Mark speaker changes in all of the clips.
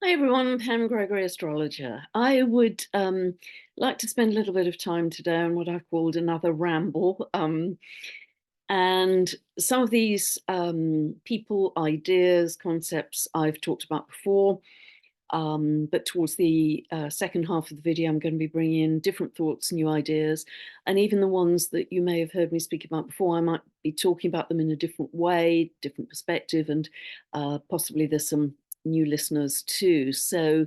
Speaker 1: Hi everyone, Pam Gregory, astrologer. I would like to spend a little bit of time today on what I've called another ramble. And some of these people, ideas, concepts I've talked about before. But towards the second half of the video, I'm going to be bringing in different thoughts, new ideas, and even the ones that you may have heard me speak about before. I might be talking about them in a different way, different perspective, and possibly there's some new listeners too. So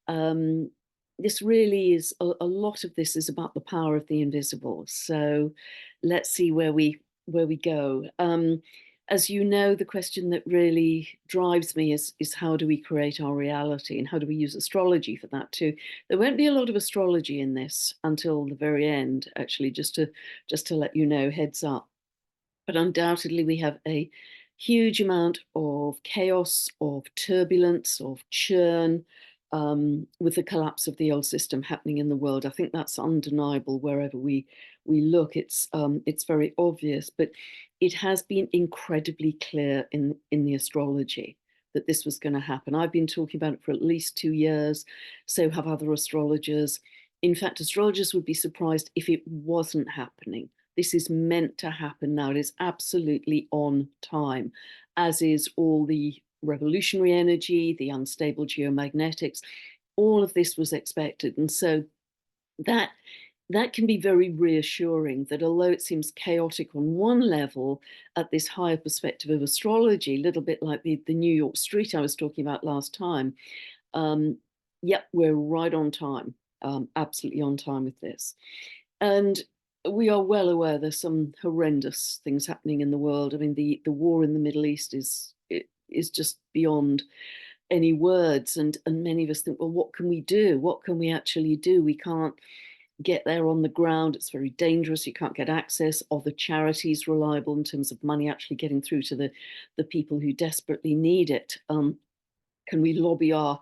Speaker 1: um, this really is a lot of this is about the power of the invisible. So let's see where we go. As you know, the question that really drives me is how do we create our reality, and how do we use astrology for that too? There won't be a lot of astrology in this until the very end, actually, just to let you know, heads up. But undoubtedly, we have a huge amount of chaos, of turbulence, of churn, with the collapse of the old system happening in the world. I think that's undeniable wherever we look. It's very obvious, but it has been incredibly clear in the astrology that this was going to happen. I've been talking about it for at least 2 years. So have other astrologers. In fact, astrologers would be surprised if it wasn't happening. This is meant to happen now. It is absolutely on time, as is all the revolutionary energy, the unstable geomagnetics. All of this was expected. And so that that can be very reassuring, that although it seems chaotic on one level, at this higher perspective of astrology, a little bit like the New York street I was talking about last time, um, yep, we're right on time, absolutely on time with this. And we are well aware there's some horrendous things happening in the world. I mean, the war in the Middle East is just beyond any words. And many of us think, well, what can we do? What can we actually do? We can't get there on the ground. It's very dangerous. You can't get access. Are the charities reliable in terms of money actually getting through to the people who desperately need it? Can we lobby our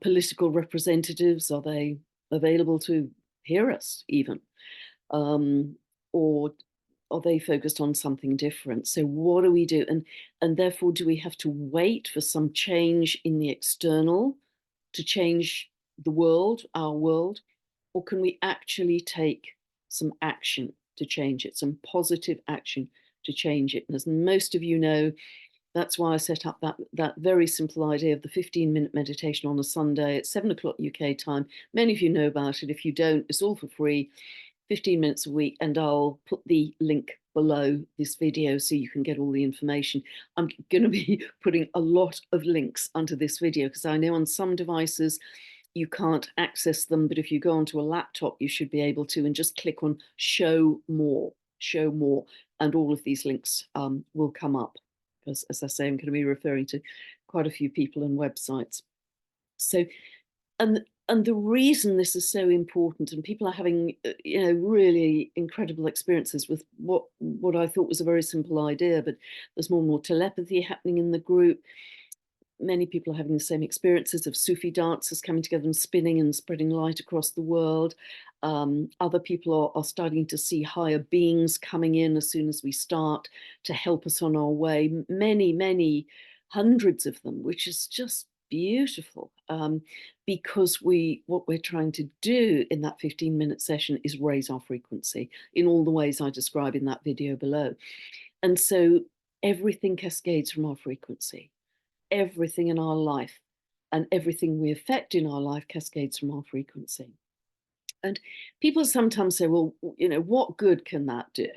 Speaker 1: political representatives? Are they available to hear us even? um, or are they focused on something different? So what do we do? And therefore, do we have to wait for some change in the external to change the world, our world, or can we actually take some action to change it, some positive action to change it? And as most of you know, that's why I set up that very simple idea of the 15-minute meditation on a Sunday at 7 o'clock UK time. Many of you know about it. If you don't, it's all for free. 15 minutes a week, and I'll put the link below this video so you can get all the information. I'm going to be putting a lot of links under this video because I know on some devices you can't access them, but if you go onto a laptop, you should be able to, and just click on show more, and all of these links will come up. Because as I say, I'm going to be referring to quite a few people and websites. So, and the reason this is so important, and people are having really incredible experiences with what I thought was a very simple idea, but there's more and more telepathy happening in the group. Many people are having the same experiences of Sufi dancers coming together and spinning and spreading light across the world. Other people are starting to see higher beings coming in as soon as we start to help us on our way. Many hundreds of them, which is just beautiful, because what we're trying to do in that 15-minute session is raise our frequency in all the ways I describe in that video below. And so everything cascades from our frequency. Everything in our life and everything we affect in our life cascades from our frequency. And people sometimes say, well, what good can that do?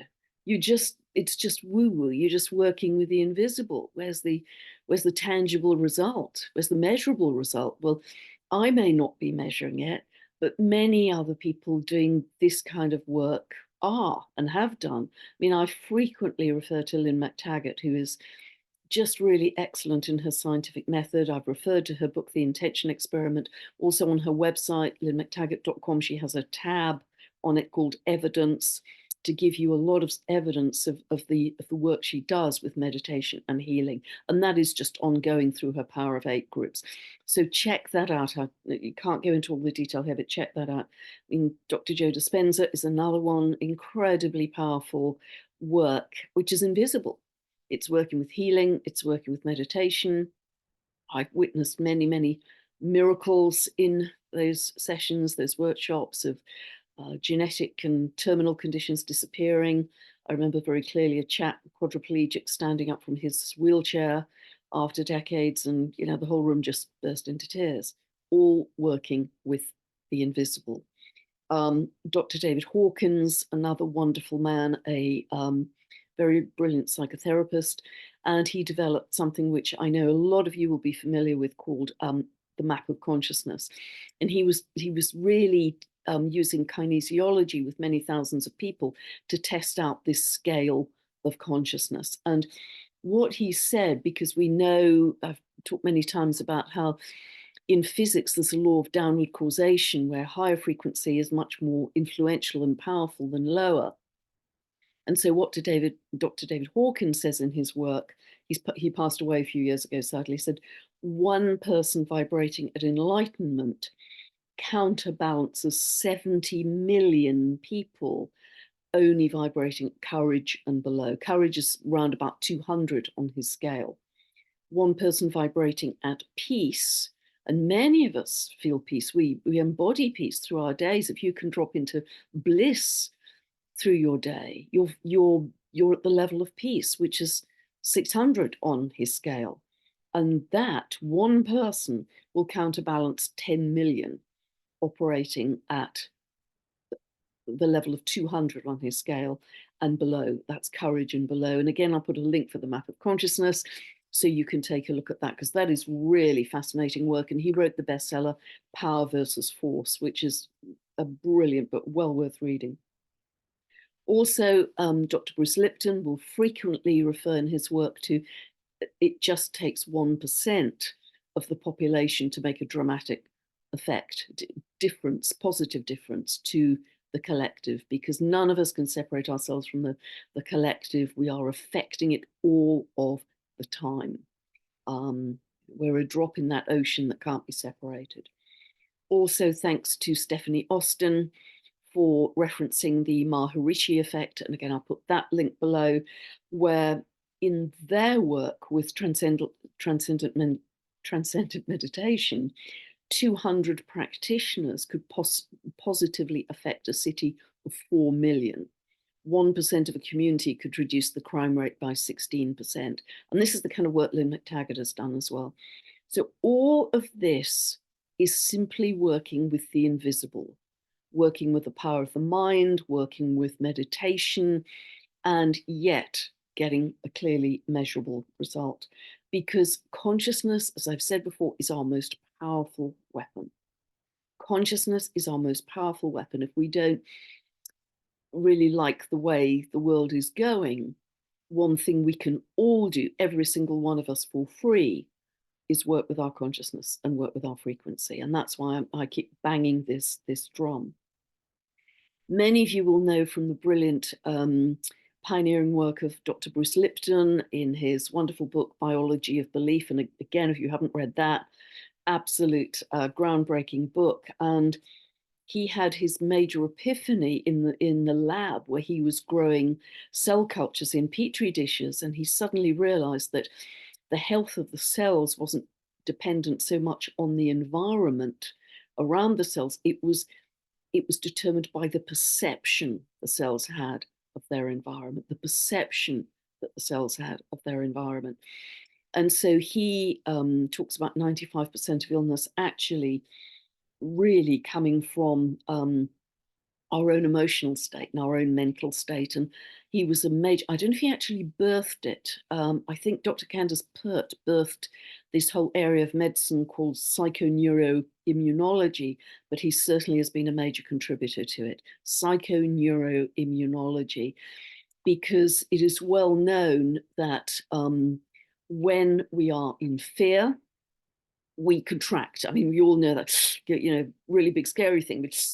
Speaker 1: It's just woo-woo. You're just working with the invisible. Where's the tangible result? Where's the measurable result? Well, I may not be measuring it, but many other people doing this kind of work are and have done. I mean, I frequently refer to Lynn McTaggart, who is just really excellent in her scientific method. I've referred to her book, The Intention Experiment. Also on her website, lynnmctaggart.com, she has a tab on it called Evidence, to give you a lot of evidence of the work she does with meditation and healing. And that is just ongoing through her Power of Eight groups. So check that out. You can't go into all the detail here, but check that out. I mean, Dr. Joe Dispenza is another one, incredibly powerful work, which is invisible. It's working with healing, it's working with meditation. I've witnessed many miracles in those sessions, those workshops of genetic and terminal conditions disappearing. I remember very clearly a chap, quadriplegic, standing up from his wheelchair after decades, and the whole room just burst into tears, all working with the invisible. Dr. David Hawkins, another wonderful man, a very brilliant psychotherapist, and he developed something which I know a lot of you will be familiar with, called the map of consciousness. And he was really using kinesiology with many thousands of people to test out this scale of consciousness. And what he said, because we know, I've talked many times about how in physics there's a law of downward causation, where higher frequency is much more influential and powerful than lower. And so what Dr. David Hawkins says in his work, he passed away a few years ago, sadly, said one person vibrating at enlightenment counterbalances 70 million people only vibrating courage and below. Courage is round about 200 on his scale. One person vibrating at peace, and many of us feel peace. We embody peace through our days. If you can drop into bliss through your day, you're at the level of peace, which is 600 on his scale. And that one person will counterbalance 10 million operating at the level of 200 on his scale and below. That's courage and below. And again, I'll put a link for the map of consciousness so you can take a look at that, because that is really fascinating work. And he wrote the bestseller Power versus Force, which is a brilliant but well worth reading. Also, Dr. Bruce Lipton will frequently refer in his work to it just takes 1% of the population to make a dramatic effect, difference, positive difference to the collective, because none of us can separate ourselves from the collective. We are affecting it all of the time. We're a drop in that ocean that can't be separated. Also, thanks to Stephanie Austin for referencing the Maharishi effect. And again, I'll put that link below, where in their work with transcendent meditation, 200 practitioners could positively affect a city of 4 million. 1% of a community could reduce the crime rate by 16%. And this is the kind of work Lynn McTaggart has done as well. So all of this is simply working with the invisible, working with the power of the mind, working with meditation, and yet getting a clearly measurable result. Because consciousness, as I've said before, is our most powerful weapon. Consciousness is our most powerful weapon. If we don't really like the way the world is going, one thing we can all do, every single one of us for free, is work with our consciousness and work with our frequency. And that's why I keep banging this drum. Many of you will know from the brilliant pioneering work of Dr. Bruce Lipton in his wonderful book, Biology of Belief. And again, if you haven't read that, absolute groundbreaking book. And he had his major epiphany in the lab, where he was growing cell cultures in petri dishes. And he suddenly realized that the health of the cells wasn't dependent so much on the environment around the cells. It was determined by the perception the cells had of their environment, the perception that the cells had of their environment. And so he talks about 95% of illness actually really coming from our own emotional state and our own mental state. And he was a major, I don't know if he actually birthed it. I think Dr. Candace Pert birthed this whole area of medicine called psychoneuroimmunology, but he certainly has been a major contributor to it. Psychoneuroimmunology, because it is well known that when we are in fear, we contract. I mean, we all know that, really big, scary thing, which,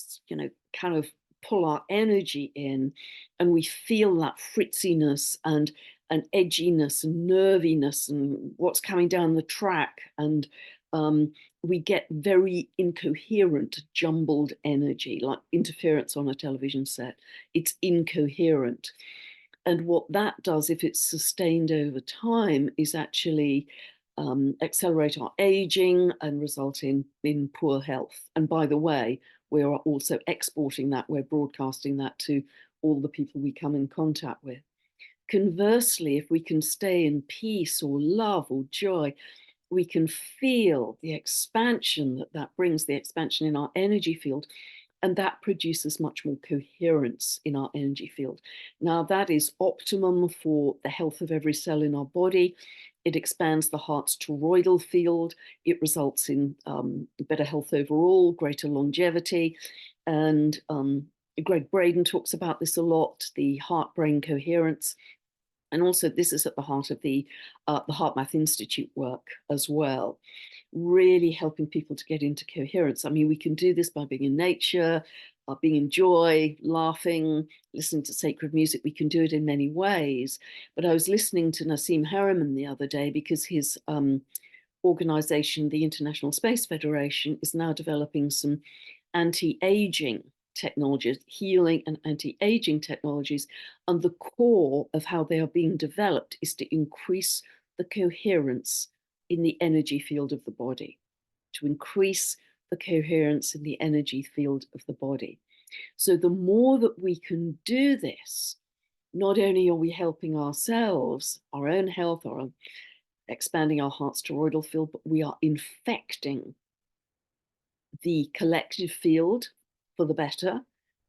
Speaker 1: kind of pull our energy in, and we feel that fritziness and edginess and nerviness and what's coming down the track. And we get very incoherent, jumbled energy, like interference on a television set. It's incoherent. And what that does, if it's sustained over time, is actually accelerate our aging and result in poor health. And by the way, we are also exporting that, we're broadcasting that to all the people we come in contact with. Conversely, if we can stay in peace or love or joy, we can feel the expansion that brings, the expansion in our energy field, and that produces much more coherence in our energy field. Now, that is optimum for the health of every cell in our body. It expands the heart's toroidal field. It results in better health overall, greater longevity. And Greg Braden talks about this a lot, the heart-brain coherence. And also, this is at the heart of the HeartMath Institute work as well, really helping people to get into coherence. I mean, we can do this by being in nature, being in joy, laughing, listening to sacred music. We can do it in many ways. But I was listening to Nassim Harriman the other day because his organization, the International Space Federation, is now developing some anti-aging technologies, healing and anti-aging technologies, and the core of how they are being developed is to increase the coherence in the energy field of the body, to increase the coherence in the energy field of the body. So the more that we can do this, not only are we helping ourselves, our own health, or expanding our heart's toroidal field, but we are infecting the collective field for the better,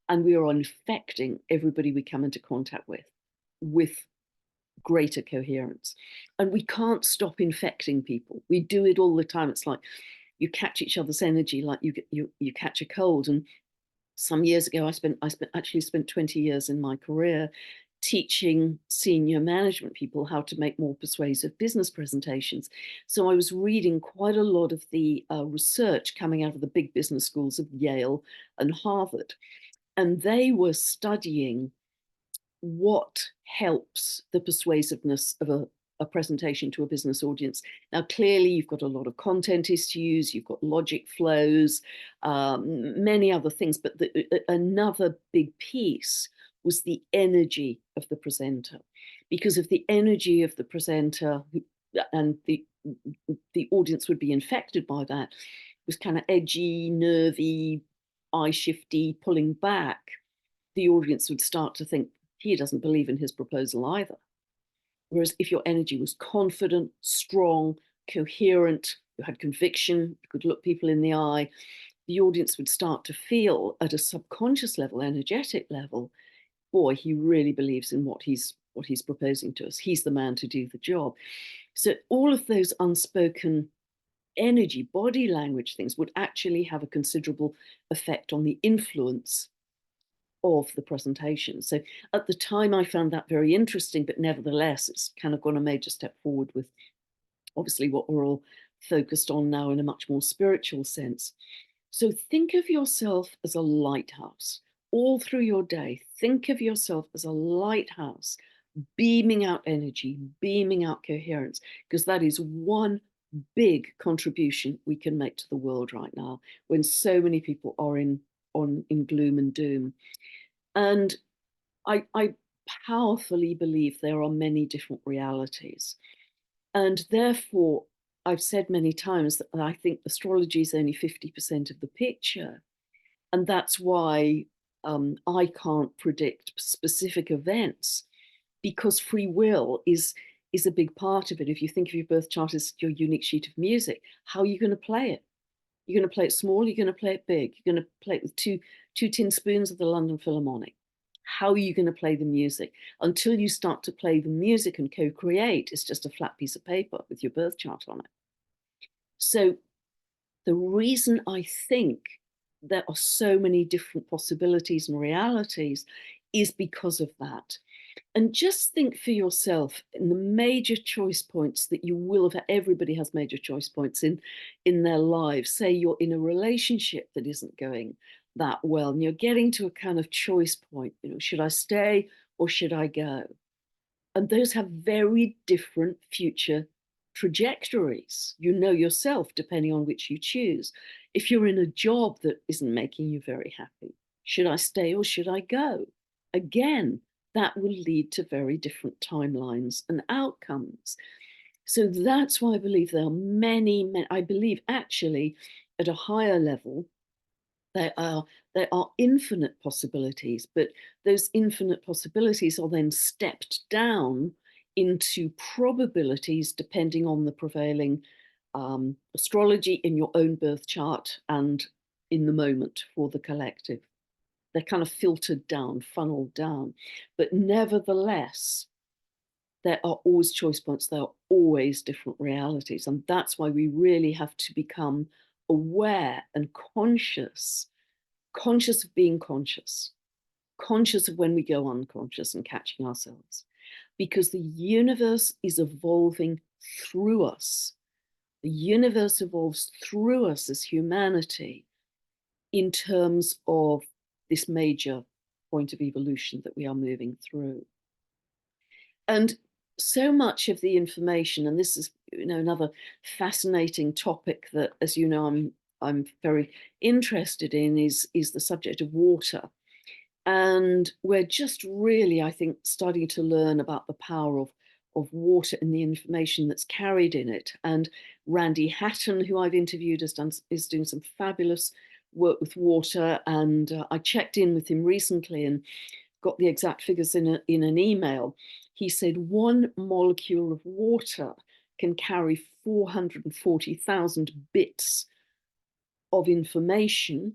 Speaker 1: and we are infecting everybody we come into contact with greater coherence. And we can't stop infecting people. We do it all the time. It's like you catch each other's energy, like you catch a cold. And some years ago, I actually spent 20 years in my career teaching senior management people how to make more persuasive business presentations. So I was reading quite a lot of the research coming out of the big business schools of Yale and Harvard. And they were studying what helps the persuasiveness of a presentation to a business audience. Now, clearly, you've got a lot of content issues, you've got logic flows, many other things, but another big piece was the energy of the presenter. Because if the energy of the presenter and the audience would be infected by that, was kind of edgy, nervy, eye shifty, pulling back, the audience would start to think he doesn't believe in his proposal either. Whereas if your energy was confident, strong, coherent, you had conviction, you could look people in the eye, the audience would start to feel at a subconscious level, energetic level, boy, he really believes in what he's proposing to us. He's the man to do the job. So all of those unspoken energy, body language things would actually have a considerable effect on the influence of the presentation. So at the time, I found that very interesting, but nevertheless, it's kind of gone a major step forward with obviously what we're all focused on now in a much more spiritual sense. So think of yourself as a lighthouse. All through your day, think of yourself as a lighthouse, beaming out energy, beaming out coherence, because that is one big contribution we can make to the world right now when so many people are in gloom and doom. And I powerfully believe there are many different realities. And therefore, I've said many times that I think astrology is only 50% of the picture. And that's why I can't predict specific events, because free will is a big part of it. If you think of your birth chart as your unique sheet of music, how are you going to play it? You're going to play it small, you're going to play it big, you're going to play it with two tin spoons of the London Philharmonic. How are you going to play the music? Until you start to play the music and co-create, it's just a flat piece of paper with your birth chart on it. So the reason I think there are so many different possibilities and realities is because of that. And just think for yourself in the major choice points that you will have. Everybody has major choice points in their lives. Say you're in a relationship that isn't going that well, and you're getting to a kind of choice point. You know, should I stay or should I go? And those have very different future trajectories. You know yourself, depending on which you choose. If you're in a job that isn't making you very happy, should I stay or should I go? Again, that will lead to very different timelines and outcomes. So that's why I believe there are many, I believe actually at a higher level, there are infinite possibilities, but those infinite possibilities are then stepped down into probabilities depending on the prevailing astrology in your own birth chart and in the moment for the collective. They're kind of filtered down, funneled down. But nevertheless, there are always choice points, there are always different realities. And that's why we really have to become aware and conscious of being conscious, conscious of when we go unconscious and catching ourselves, because the universe is evolving through us. The universe evolves through us as humanity in terms of this major point of evolution that we are moving through. And so much of the information, and this is another fascinating topic that, as you know, I'm very interested in, is the subject of water. And we're just really, I think, starting to learn about the power of water and the information that's carried in it. And Randy Hatton, who I've interviewed, is doing some fabulous work with water. And I checked in with him recently and got the exact figures in an email. He said 1 molecule of water can carry 440,000 bits of information,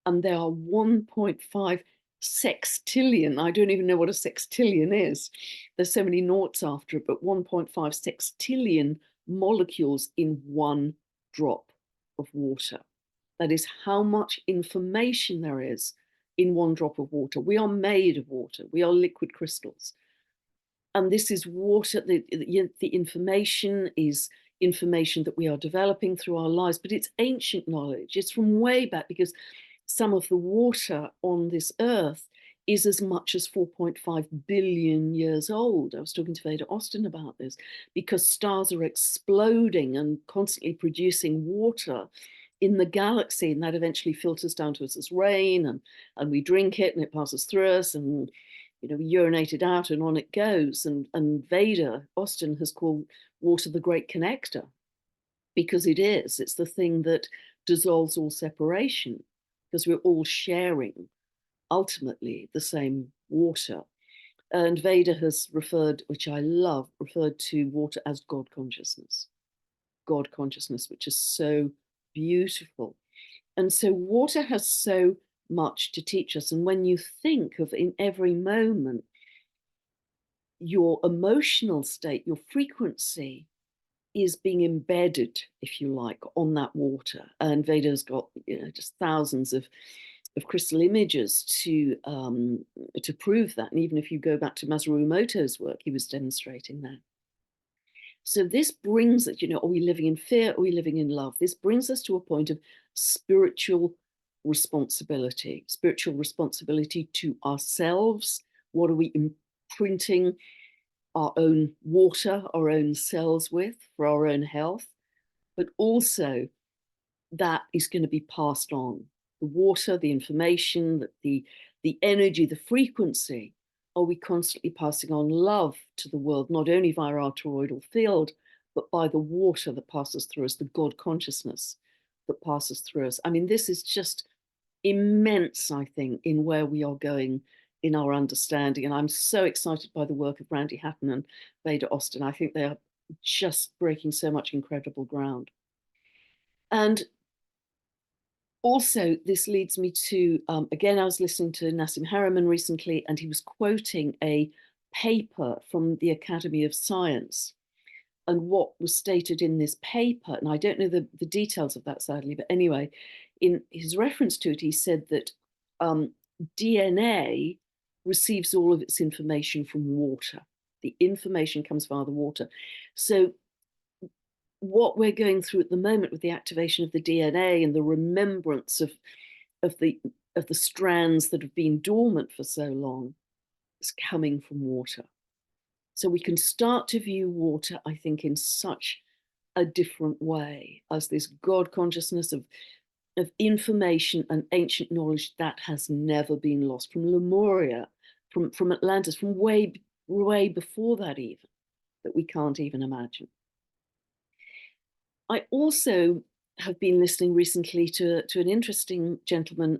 Speaker 1: and there are 1.5 sextillion. I don't even know what a sextillion is. There's so many noughts after it, but 1.5 sextillion molecules in 1 drop of water. That is how much information there is in 1 drop of water. We are made of water. We are liquid crystals. And this is water. The information is information that we are developing through our lives, but it's ancient knowledge. It's from way back, because some of the water on this earth is as much as 4.5 billion years old. I was talking to Veda Austin about this, because stars are exploding and constantly producing water in the galaxy, and that eventually filters down to us as rain, and we drink it and it passes through us, and we urinate it out and on it goes. And Veda Austin has called water the great connector, because it is. It's the thing that dissolves all separation, because we're all sharing ultimately the same water. And Veda has referred, which I love, referred to water as God consciousness, which is so beautiful. And so water has so much to teach us. And when you think of, in every moment, your emotional state, your frequency is being embedded, if you like, on that water. And Veda's got just thousands of crystal images to prove that. And even if you go back to Masaru Emoto's work, he was demonstrating that. So this brings us, are we living in fear? Are we living in love? This brings us to a point of spiritual responsibility to ourselves. What are we imprinting our own water, our own cells with for our own health? But also that is going to be passed on. The water, the information, the energy, the frequency. Are we constantly passing on love to the world, not only via our toroidal field, but by the water that passes through us, the God consciousness that passes through us? I mean, this is just immense, I think, in where we are going in our understanding. And I'm so excited by the work of Randy Hatton and Veda Austin. I think they are just breaking so much incredible ground. And also, this leads me to, again, I was listening to Nassim Haramein recently, and he was quoting a paper from the Academy of Science. And what was stated in this paper, and I don't know the details of that, sadly, but anyway, in his reference to it, he said that DNA receives all of its information from water. The information comes via the water. So what we're going through at the moment with the activation of the DNA and the remembrance of the strands that have been dormant for so long is coming from water. So we can start to view water, I think, in such a different way, as this God consciousness of information and ancient knowledge that has never been lost, from Lemuria, from Atlantis, from way before that even, that we can't even imagine. I also have been listening recently to an interesting gentleman.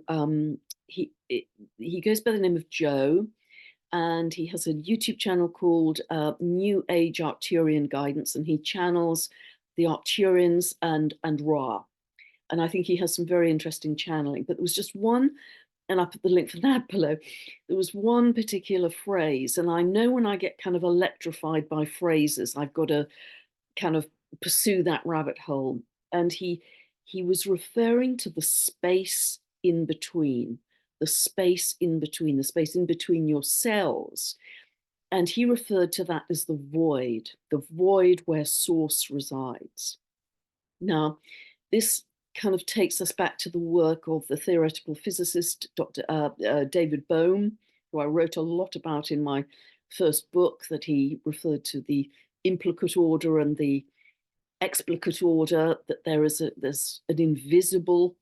Speaker 1: He goes by the name of Joe, and he has a YouTube channel called New Age Arcturian Guidance, and he channels the Arcturians and Ra. And I think he has some very interesting channeling. But there was just one, and I put the link for that below. There was one particular phrase, and I know when I get kind of electrified by phrases, I've got to kind of pursue that rabbit hole. And he was referring to the space in between, the space in between, the space in between your cells. And he referred to that as the void where source resides. Now, this kind of takes us back to the work of the theoretical physicist, Dr. David Bohm, who I wrote a lot about in my first book, that he referred to the implicate order and the explicate order, that there's an invisible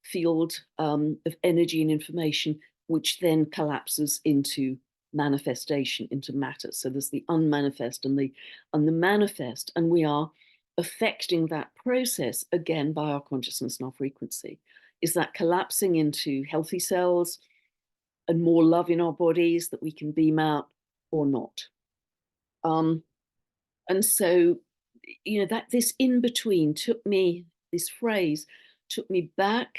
Speaker 1: field of energy and information, which then collapses into manifestation, into matter. So there's the unmanifest and the manifest, and we are affecting that process again by our consciousness and our frequency. Is that collapsing into healthy cells and more love in our bodies that we can beam out, or not? And so, you know, that this in between took me, this phrase took me back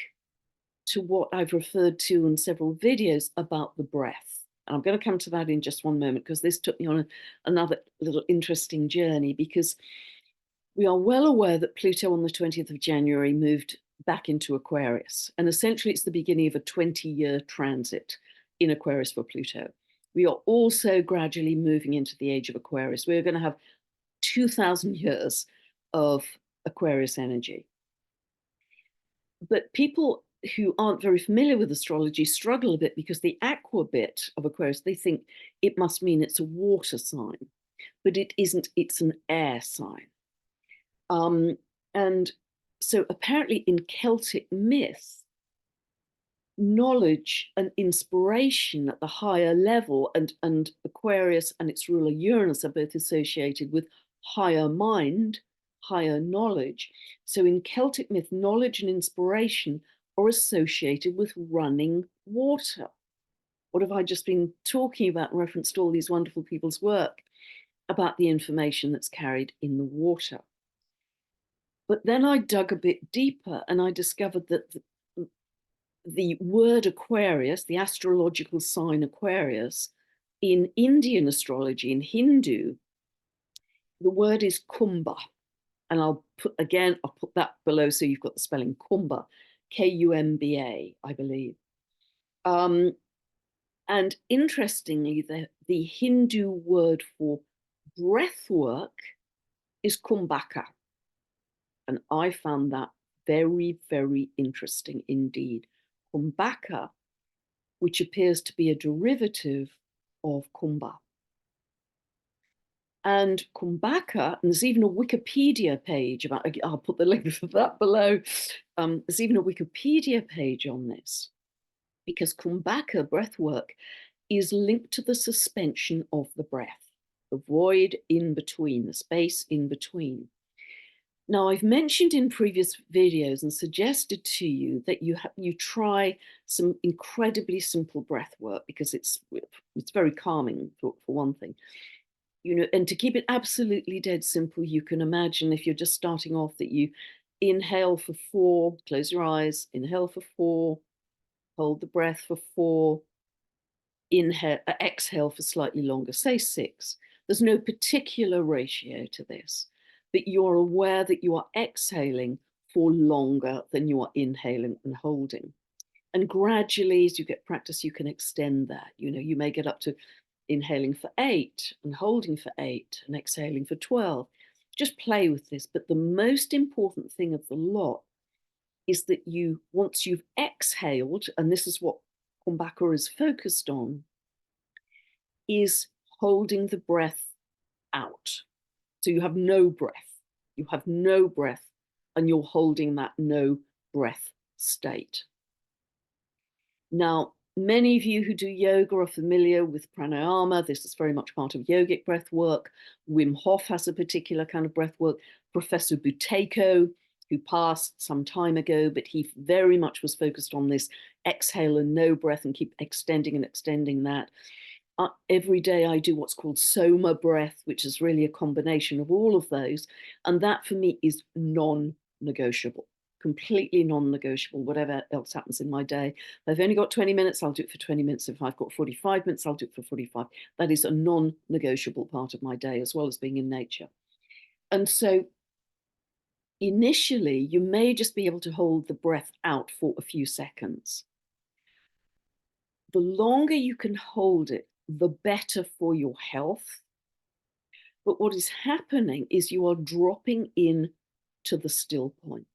Speaker 1: to what I've referred to in several videos about the breath. And I'm going to come to that in just one moment, because this took me on another little interesting journey, because we are well aware that Pluto on the 20th of January moved back into Aquarius. And essentially, it's the beginning of a 20-year transit in Aquarius for Pluto. We are also gradually moving into the age of Aquarius. We're going to have 2,000 years of Aquarius energy. But people who aren't very familiar with astrology struggle a bit, because the aqua bit of Aquarius, they think it must mean it's a water sign, but it isn't, it's an air sign. And so apparently in Celtic myth, knowledge and inspiration at the higher level, and Aquarius and its ruler Uranus are both associated with higher mind, higher knowledge. So in Celtic myth, knowledge and inspiration are associated with running water. What have I just been talking about in reference to all these wonderful people's work about the information that's carried in the water? But then I dug a bit deeper, and I discovered that the word Aquarius, the astrological sign Aquarius, in Indian astrology, in Hindu, the word is Kumbha. And I'll put that below so you've got the spelling Kumbha, Kumba, I believe. And interestingly, the Hindu word for breathwork is Kumbhaka. And I found that very, very interesting indeed. Kumbhaka, which appears to be a derivative of Kumbha. And Kumbhaka, and there's even a Wikipedia page about, I'll put the link for that below. There's even a Wikipedia page on this, because Kumbhaka breathwork is linked to the suspension of the breath, the void in between, the space in between. Now, I've mentioned in previous videos and suggested to you that you try some incredibly simple breath work, because it's very calming for one thing. You know, and to keep it absolutely dead simple, you can imagine, if you're just starting off, that you inhale for 4, close your eyes, inhale for 4, hold the breath for 4, inhale, exhale for slightly longer, say 6. There's no particular ratio to this, but you're aware that you are exhaling for longer than you are inhaling and holding. And gradually, as you get practice, you can extend that. You know, you may get up to inhaling for 8 and holding for 8 and exhaling for 12. Just play with this. But the most important thing of the lot is that once you've exhaled, and this is what Kumbhaka is focused on, is holding the breath out. So you have no breath. You have no breath, and you're holding that no breath state. Now, Many of you who do yoga are familiar with pranayama. This is very much part of yogic breath work. Wim Hof has a particular kind of breath work. Professor Buteyko, who passed some time ago, but he very much was focused on this exhale and no breath and keep extending and extending that. Every day I do what's called soma breath, which is really a combination of all of those. And that for me is non-negotiable, completely non-negotiable, whatever else happens in my day. If I've only got 20 minutes, I'll do it for 20 minutes. If I've got 45 minutes, I'll do it for 45. That is a non-negotiable part of my day, as well as being in nature. And so initially, you may just be able to hold the breath out for a few seconds. The longer you can hold it, the better for your health. But what is happening is you are dropping in to the still point.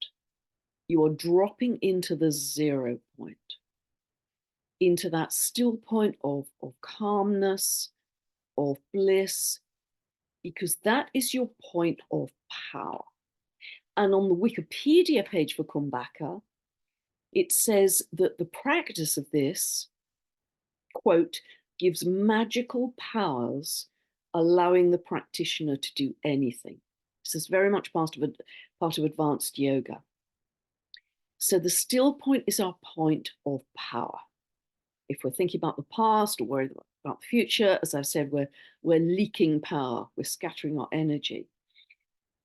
Speaker 1: You are dropping into the 0 point, into that still point of calmness, of bliss, because that is your point of power. And on the Wikipedia page for Kumbhaka, it says that the practice of this, quote, gives magical powers, allowing the practitioner to do anything. This is very much part of advanced yoga. So the still point is our point of power. If we're thinking about the past or worried about the future, as I've said, we're leaking power, we're scattering our energy.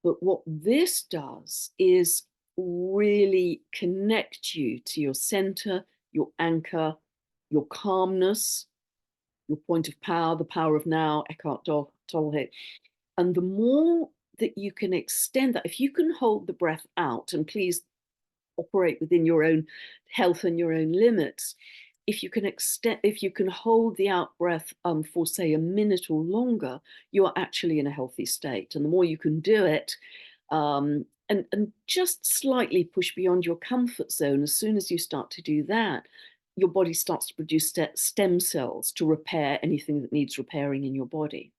Speaker 1: But what this does is really connect you to your center, your anchor, your calmness, your point of power, the power of now, Eckhart Tolle. And the more that you can extend that, if you can hold the breath out, and please operate within your own health and your own limits, if you can hold the out breath for say a minute or longer, you are actually in a healthy state. And the more you can do it, and just slightly push beyond your comfort zone, as soon as you start to do that, your body starts to produce stem cells to repair anything that needs repairing in your body.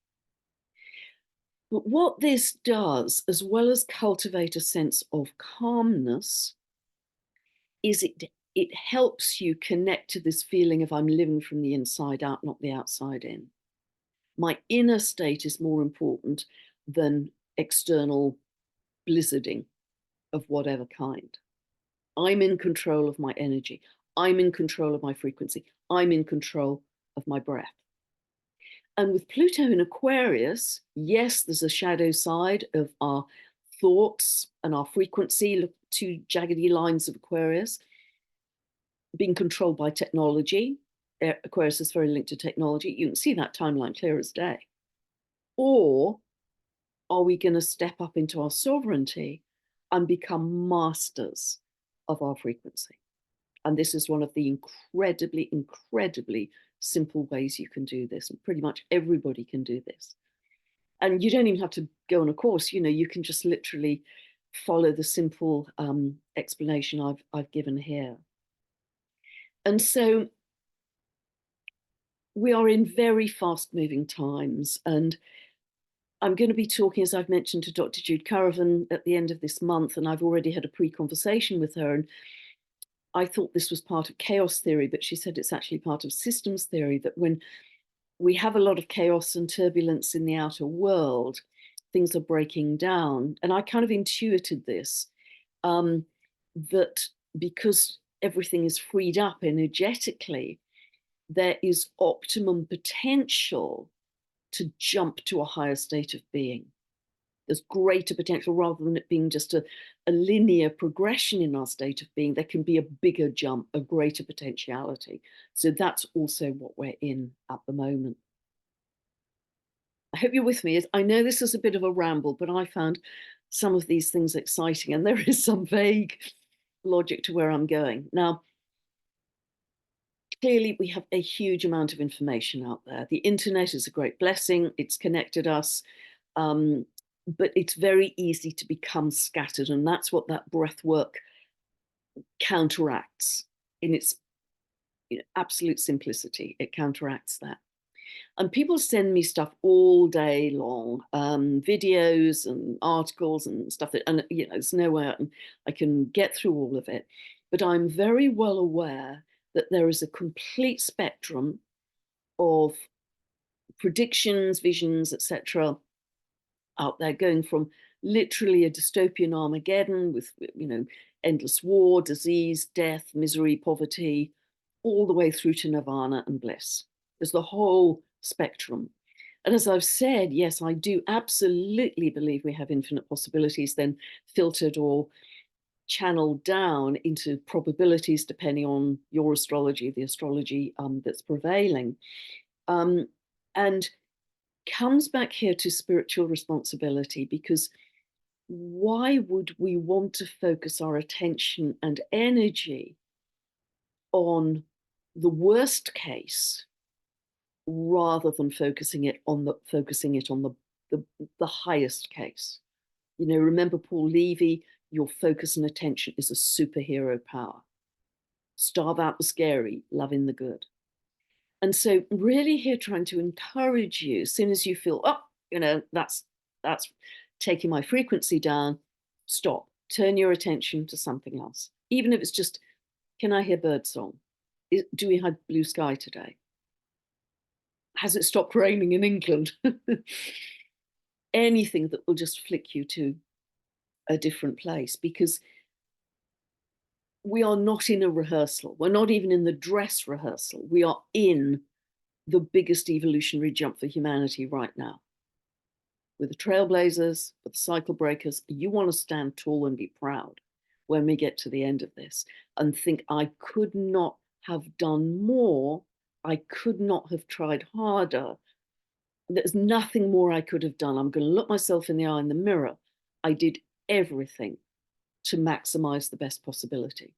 Speaker 1: But what this does, as well as cultivate a sense of calmness, is it helps you connect to this feeling of I'm living from the inside out, not the outside in. My inner state is more important than external blizzarding of whatever kind. I'm in control of my energy. I'm in control of my frequency. I'm in control of my breath. And with Pluto in Aquarius, yes, there's a shadow side of our thoughts and our frequency. Look, two jaggedy lines of Aquarius, being controlled by technology. Aquarius is very linked to technology. You can see that timeline clear as day. Or are we going to step up into our sovereignty and become masters of our frequency? And this is one of the incredibly, incredibly simple ways you can do this. And pretty much everybody can do this. And you don't even have to go on a course. You can just literally follow the simple explanation I've given here. And so we are in very fast moving times. And I'm going to be talking, as I've mentioned, to Dr. Jude Currivan at the end of this month. And I've already had a pre-conversation with her. And I thought this was part of chaos theory, but she said it's actually part of systems theory, that when we have a lot of chaos and turbulence in the outer world, things are breaking down. And I kind of intuited this, that because everything is freed up energetically, there is optimum potential to jump to a higher state of being. There's greater potential, rather than it being just a linear progression in our state of being. There can be a bigger jump, a greater potentiality. So that's also what we're in at the moment. I hope you're with me. I know this is a bit of a ramble, but I found some of these things exciting, and there is some vague logic to where I'm going. Now, clearly we have a huge amount of information out there. The internet is a great blessing. It's connected us. But it's very easy to become scattered. And that's what that breath work counteracts in its absolute simplicity. It counteracts that. And people send me stuff all day long, videos and articles and stuff that, and there's no way I can get through all of it. But I'm very well aware that there is a complete spectrum of predictions, visions, etc., out there, going from literally a dystopian Armageddon with, endless war, disease, death, misery, poverty, all the way through to nirvana and bliss. There's the whole spectrum. And as I've said, yes, I do absolutely believe we have infinite possibilities, then filtered or channeled down into probabilities depending on your astrology, the astrology that's prevailing. And comes back here to spiritual responsibility, because why would we want to focus our attention and energy on the worst case rather than focusing it on the highest case? Remember Paul Levy, your focus and attention is a superhero power. Starve out the scary, love in the good. And so really here trying to encourage you, as soon as you feel, that's taking my frequency down, stop, turn your attention to something else. Even if it's just, can I hear birdsong? Do we have blue sky today? Has it stopped raining in England? Anything that will just flick you to a different place, because we are not in a rehearsal. We're not even in the dress rehearsal. We are in the biggest evolutionary jump for humanity right now. With the trailblazers, with the cycle breakers, you want to stand tall and be proud when we get to the end of this and think, I could not have done more. I could not have tried harder. There's nothing more I could have done. I'm going to look myself in the eye in the mirror. I did everything to maximize the best possibility.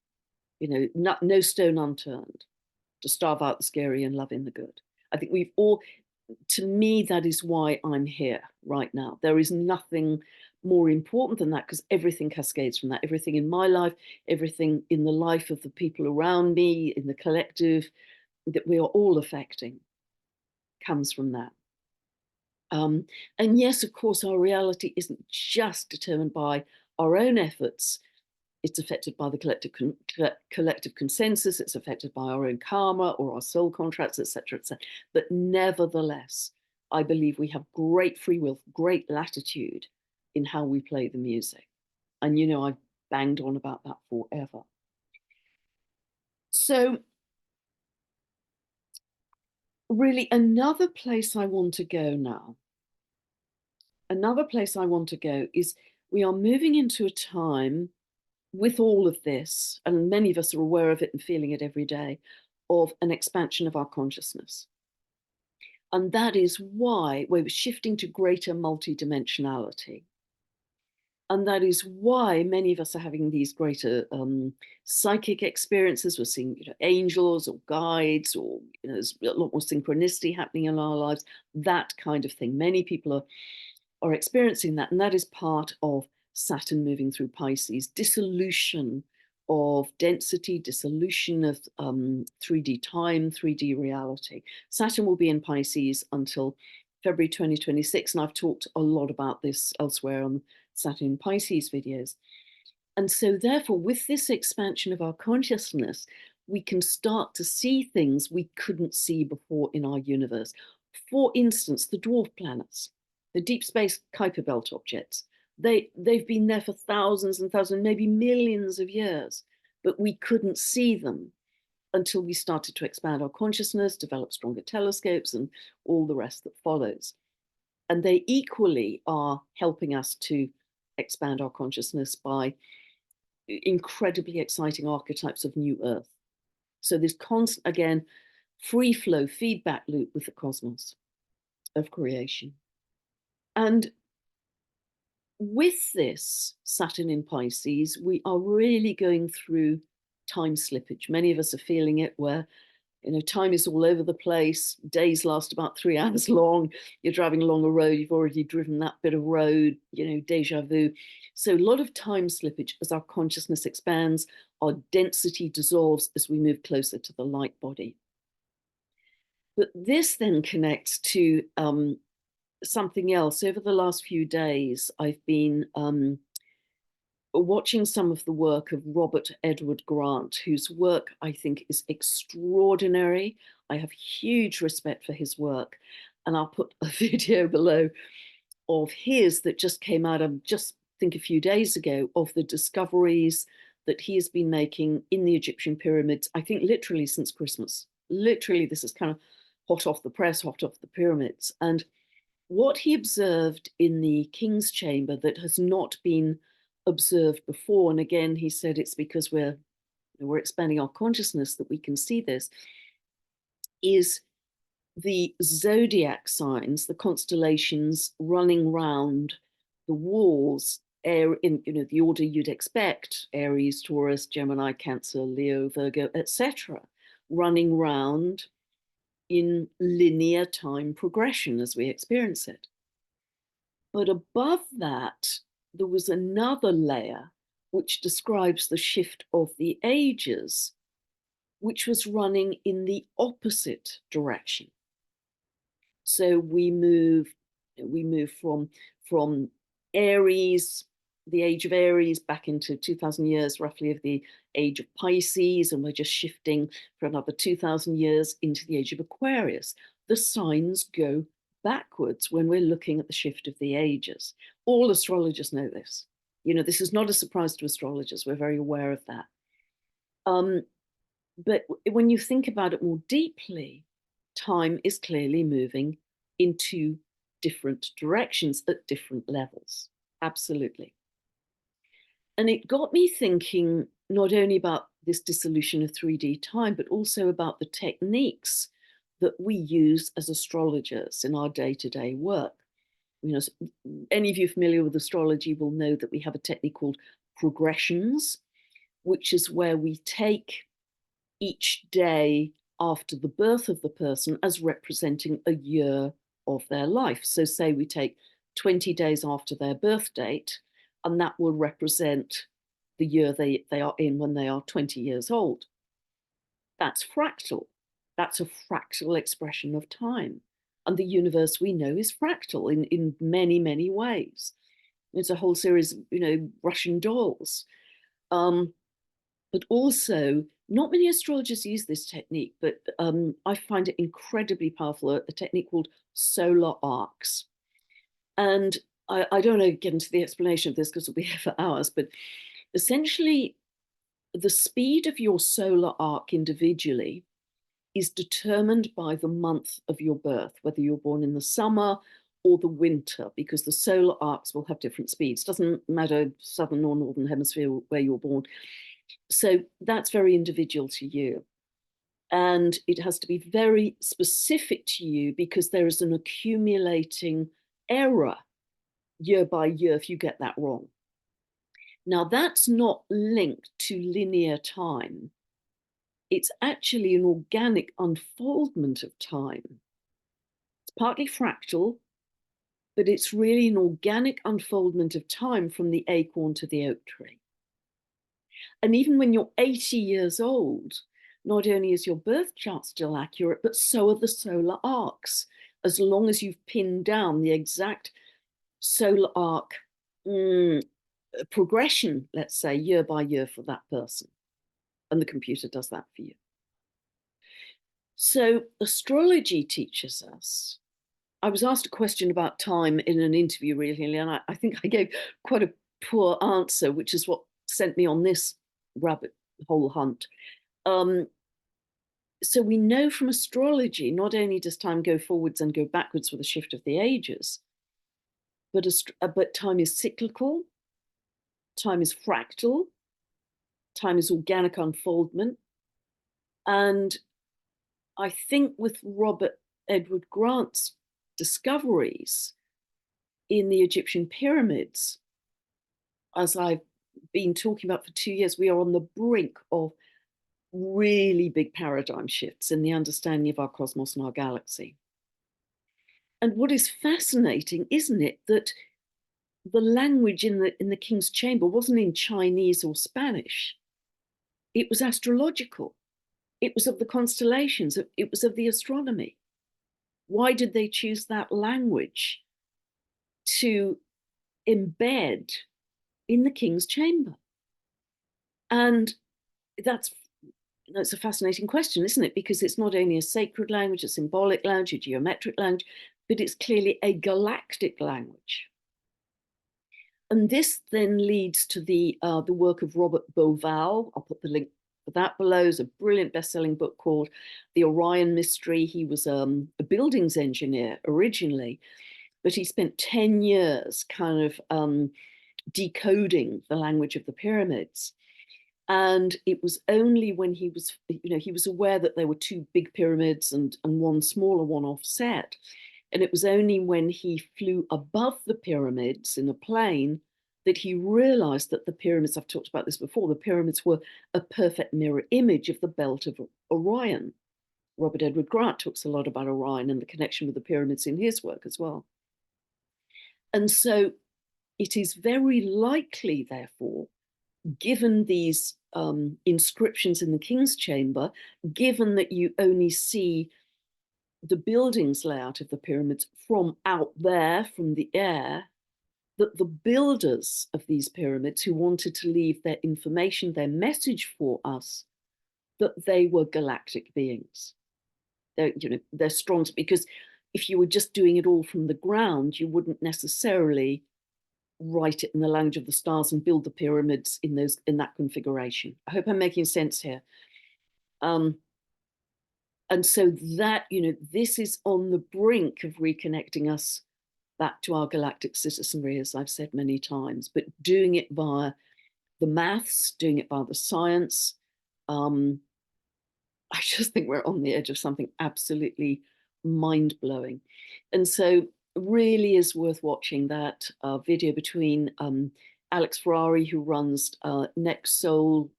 Speaker 1: No stone unturned, to starve out the scary and love in the good. I think we've all, to me, that is why I'm here right now. There is nothing more important than that, because everything cascades from that. Everything in my life, everything in the life of the people around me, in the collective that we are all affecting, comes from that. And yes, of course, our reality isn't just determined by our own efforts. It's affected by the collective consensus. It's affected by our own karma or our soul contracts, etc., etc. But nevertheless, I believe we have great free will, great latitude in how we play the music. And I've banged on about that forever. So really, another place I want to go now, is we are moving into a time with all of this, and many of us are aware of it and feeling it every day, of an expansion of our consciousness. And that is why we're shifting to greater multidimensionality. And that is why many of us are having these greater psychic experiences. We're seeing angels or guides, or there's a lot more synchronicity happening in our lives, that kind of thing. Many people are experiencing that, and that is part of Saturn moving through Pisces, dissolution of density, dissolution of 3D time, 3D reality. Saturn will be in Pisces until February 2026, and I've talked a lot about this elsewhere on Saturn in Pisces videos. And so therefore, with this expansion of our consciousness, we can start to see things we couldn't see before in our universe. For instance, the dwarf planets, the deep space Kuiper Belt objects. They've been there for thousands and thousands, maybe millions of years, but we couldn't see them until we started to expand our consciousness, develop stronger telescopes, and all the rest that follows. And they equally are helping us to expand our consciousness by incredibly exciting archetypes of new Earth. So this constant, again, free flow feedback loop with the cosmos of creation. And with this Saturn in Pisces, we are really going through time slippage. Many of us are feeling it, where time is all over the place. Days last about 3 hours long. You're driving along a road, you've already driven that bit of road, deja vu. So a lot of time slippage as our consciousness expands, our density dissolves as we move closer to the light body. But this then connects to something else. Over the last few days, I've been watching some of the work of Robert Edward Grant, whose work I think is extraordinary. I have huge respect for his work. And I'll put a video below of his that just came out of just think a few days ago of the discoveries that he has been making in the Egyptian pyramids, I think literally since Christmas. Literally, this is kind of hot off the press, hot off the pyramids. And what he observed in the King's Chamber that has not been observed before, and again, he said it's because we're expanding our consciousness that we can see this, is the zodiac signs, the constellations running round the walls in the order you'd expect: Aries, Taurus, Gemini, Cancer, Leo, Virgo, etc., running round in linear time progression as we experience it. But above that, there was another layer which describes the shift of the ages, which was running in the opposite direction. So we move from Aries, the age of Aries, back into 2000 years roughly of the age of Pisces, and we're just shifting for another 2000 years into the age of Aquarius. The signs go backwards when we're looking at the shift of the ages. All astrologers know this. This is not a surprise to astrologers. We're very aware of that. But when you think about it more deeply, time is clearly moving in two different directions at different levels. Absolutely. And it got me thinking not only about this dissolution of 3D time, but also about the techniques that we use as astrologers in our day-to-day work. Any of you familiar with astrology will know that we have a technique called progressions, which is where we take each day after the birth of the person as representing a year of their life. So say we take 20 days after their birth date, and that will represent the year they are in when they are 20 years old. That's fractal. That's a fractal expression of time. And the universe we know is fractal in many, many ways. It's a whole series of, Russian dolls. But also, not many astrologers use this technique, but I find it incredibly powerful, a technique called solar arcs. And I don't want to get into the explanation of this because we'll be here for hours, but essentially, the speed of your solar arc individually is determined by the month of your birth, whether you're born in the summer or the winter, because the solar arcs will have different speeds. Doesn't matter southern or northern hemisphere where you're born. So that's very individual to you. And it has to be very specific to you because there is an accumulating error year by year if you get that wrong. Now, that's not linked to linear time. It's actually an organic unfoldment of time. It's partly fractal, but it's really an organic unfoldment of time from the acorn to the oak tree. And even when you're 80 years old, not only is your birth chart still accurate, but so are the solar arcs, as long as you've pinned down the exact solar arc progression, let's say, year by year for that person. And the computer does that for you. So astrology teaches us. I was asked a question about time in an interview recently, and I think I gave quite a poor answer, which is what sent me on this rabbit hole hunt. So we know from astrology, not only does time go forwards and go backwards with the shift of the ages, but time is cyclical, time is fractal, time is organic unfoldment. And I think with Robert Edward Grant's discoveries in the Egyptian pyramids, as I've been talking about for 2 years, we are on the brink of really big paradigm shifts in the understanding of our cosmos and our galaxy. And what is fascinating, isn't it, that the language in the King's Chamber wasn't in Chinese or Spanish. It was astrological. It was of the constellations. It was of the astronomy. Why did they choose that language to embed in the king's chamber? And that's it's a fascinating question, isn't it? Because it's not only a sacred language, a symbolic language, a geometric language, but it's clearly a galactic language. And this then leads to the work of Robert Bauvals. I'll put the link for that below. It's a brilliant best-selling book called The Orion Mystery. He was a buildings engineer originally, but he spent 10 years kind of decoding the language of the pyramids. And it was only when he was aware that there were two big pyramids and one smaller one offset. And it was only when he flew above the pyramids in a plane that he realized that the pyramids, I've talked about this before, the pyramids were a perfect mirror image of the belt of Orion. Robert Edward Grant talks a lot about Orion and the connection with the pyramids in his work as well. And so it is very likely, therefore, given these inscriptions in the king's chamber, given that you only see the buildings layout of the pyramids from out there, from the air, that the builders of these pyramids who wanted to leave their information, their message for us, that they were galactic beings. They're strong, because if you were just doing it all from the ground, you wouldn't necessarily write it in the language of the stars and build the pyramids in that configuration. I hope I'm making sense here. And so that, this is on the brink of reconnecting us back to our galactic citizenry, as I've said many times, but doing it via the maths, doing it via the science. I just think we're on the edge of something absolutely mind-blowing. And so really is worth watching that video between Alex Ferrari, who runs Next Level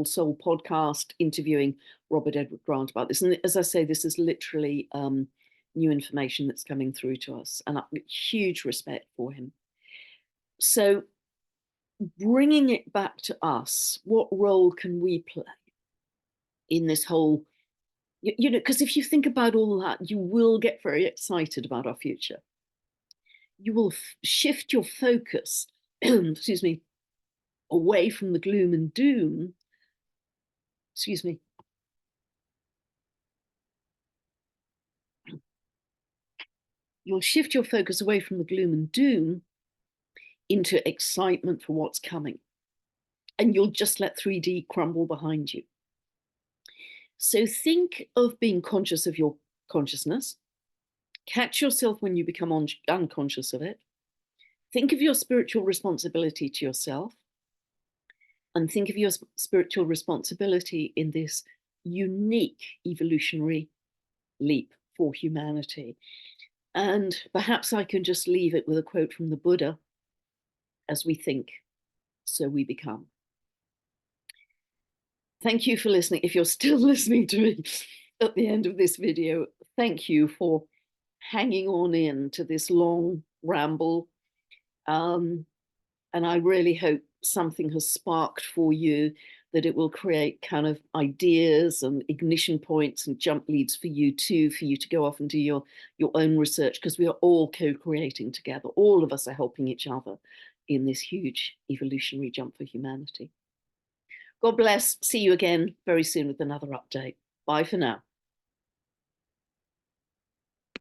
Speaker 1: Soul podcast, interviewing Robert Edward Grant about this. And as I say, this is literally new information that's coming through to us, and huge respect for him. So bringing it back to us, what role can we play in this whole, because if you think about all that, you will get very excited about our future. You will shift your focus, excuse me, away from the gloom and doom, excuse me. You'll shift your focus away from the gloom and doom into excitement for what's coming. And you'll just let 3D crumble behind you. So think of being conscious of your consciousness. Catch yourself when you become unconscious of it. Think of your spiritual responsibility to yourself. And think of your spiritual responsibility in this unique evolutionary leap for humanity. And perhaps I can just leave it with a quote from the Buddha: as we think, so we become. Thank you for listening. If you're still listening to me at the end of this video, thank you for hanging on in to this long ramble. And I really hope something has sparked for you, that it will create kind of ideas and ignition points and jump leads for you too, for you to go off and do your own research, because we are all co-creating together. All of us are helping each other in this huge evolutionary jump for humanity. God bless. See you again very soon with another update. Bye for now.